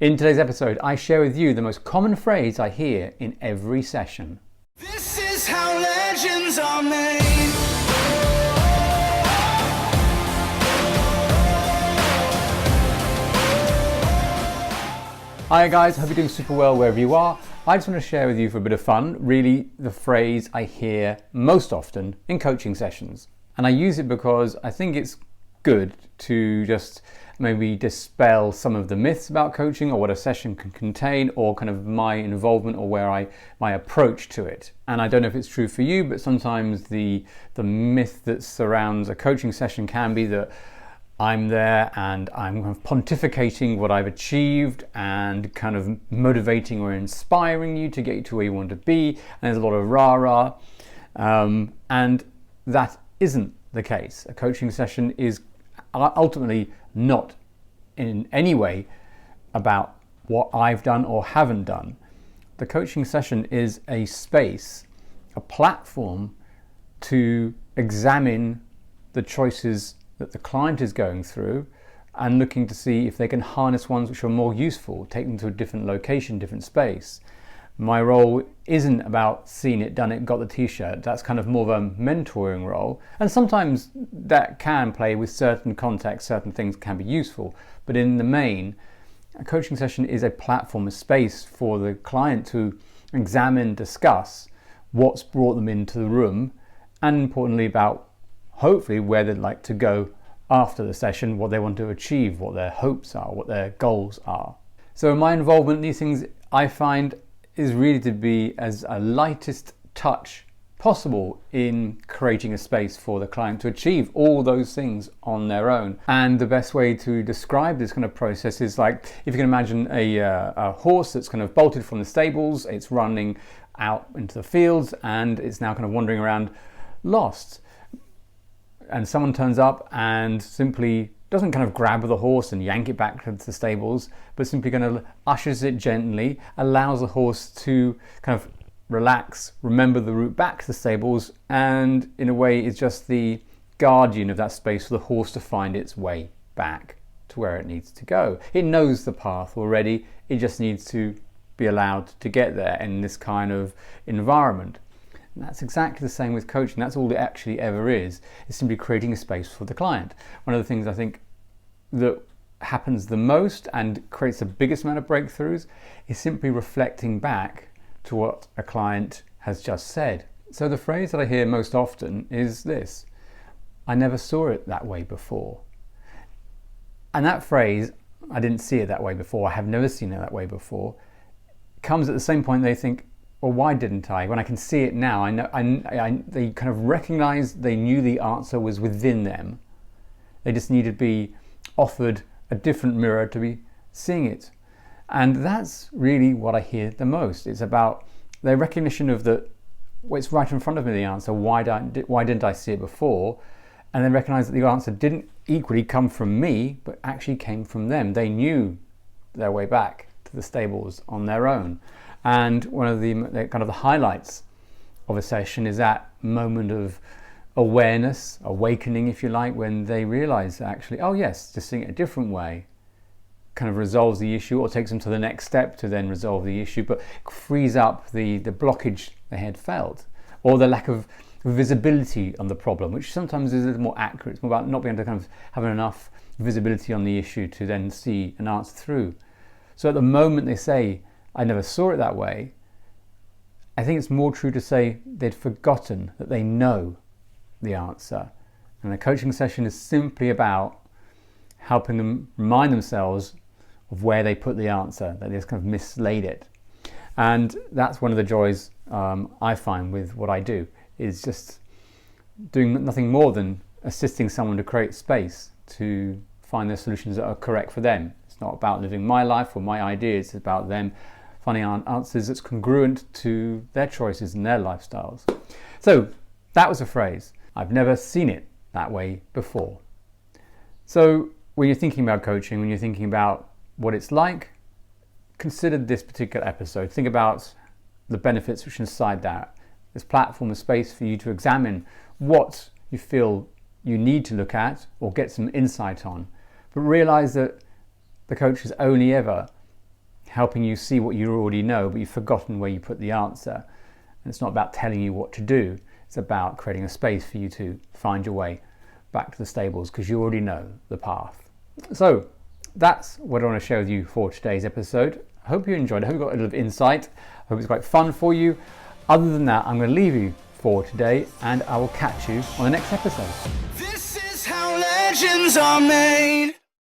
In today's episode, I share with you the most common phrase I hear in every session. This is how legends are made. Hi guys, hope you're doing super well wherever you are. I just want to share with you for a bit of fun, really the phrase I hear most often in coaching sessions. And I use it because I think it's good to just maybe dispel some of the myths about coaching or what a session can contain, or kind of my involvement or my approach to it. And I don't know if it's true for you, but sometimes the myth that surrounds a coaching session can be that I'm there and I'm kind of pontificating what I've achieved and kind of motivating or inspiring you to get you to where you want to be. And there's a lot of rah-rah. And that isn't the case. A coaching session is ultimately not in any way about what I've done or haven't done. The coaching session is a space, a platform to examine the choices that the client is going through and looking to see if they can harness ones which are more useful, take them to a different location, different space. My role isn't about seen it, done it, got the t-shirt. That's kind of more of a mentoring role. And sometimes that can play with certain contexts, certain things can be useful. But in the main, a coaching session is a platform, a space for the client to examine, discuss what's brought them into the room, and importantly about hopefully where they'd like to go after the session, what they want to achieve, what their hopes are, what their goals are. So my involvement in these things, I find, is really to be as a lightest touch possible in creating a space for the client to achieve all those things on their own. And the best way to describe this kind of process is like, if you can imagine a horse that's kind of bolted from the stables, it's running out into the fields and it's now kind of wandering around lost. And someone turns up and simply doesn't kind of grab the horse and yank it back to the stables, but simply kind of ushers it gently, allows the horse to kind of relax, remember the route back to the stables, and in a way is just the guardian of that space for the horse to find its way back to where it needs to go. It knows the path already, it just needs to be allowed to get there in this kind of environment. And that's exactly the same with coaching. That's all it actually ever is simply creating a space for the client. One of the things I think that happens the most and creates the biggest amount of breakthroughs is simply reflecting back to what a client has just said. So the phrase that I hear most often is this: I never saw it that way before. And that phrase, I didn't see it that way before, I have never seen it that way before, comes at the same point they think, well, why didn't I? When I can see it now, I know they kind of recognize they knew the answer was within them. They just needed to be offered a different mirror to be seeing it. And that's really what I hear the most. It's about their recognition of well, it's right in front of me, the answer. Why didn't I see it before? And then recognize that the answer didn't equally come from me, but actually came from them. They knew their way back to the stables on their own. And one of the kind of the highlights of a session is that moment of awareness, awakening if you like, when they realize actually, oh yes, just seeing it a different way kind of resolves the issue, or takes them to the next step to then resolve the issue, but frees up the blockage they had felt, or the lack of visibility on the problem, which sometimes is a little more accurate. It's more about not being able to kind of have enough visibility on the issue to then see an answer through. So at the moment they say, I never saw it that way, I think it's more true to say they'd forgotten that they know the answer. And a coaching session is simply about helping them remind themselves of where they put the answer, that they just kind of mislaid it. And that's one of the joys I find with what I do, is just doing nothing more than assisting someone to create space to find the solutions that are correct for them. It's not about living my life or my ideas, it's about them finding answers that's congruent to their choices and their lifestyles. So that was a phrase. I've never seen it that way before. So when you're thinking about coaching, when you're thinking about what it's like, consider this particular episode. Think about the benefits which inside that. This platform is space for you to examine what you feel you need to look at or get some insight on. But realize that the coach is only ever helping you see what you already know, but you've forgotten where you put the answer. And it's not about telling you what to do. It's about creating a space for you to find your way back to the stables because you already know the path. So that's what I want to share with you for today's episode. I hope you enjoyed it. I hope you got a little insight. I hope it's quite fun for you. Other than that, I'm going to leave you for today and I will catch you on the next episode. This is how legends are made.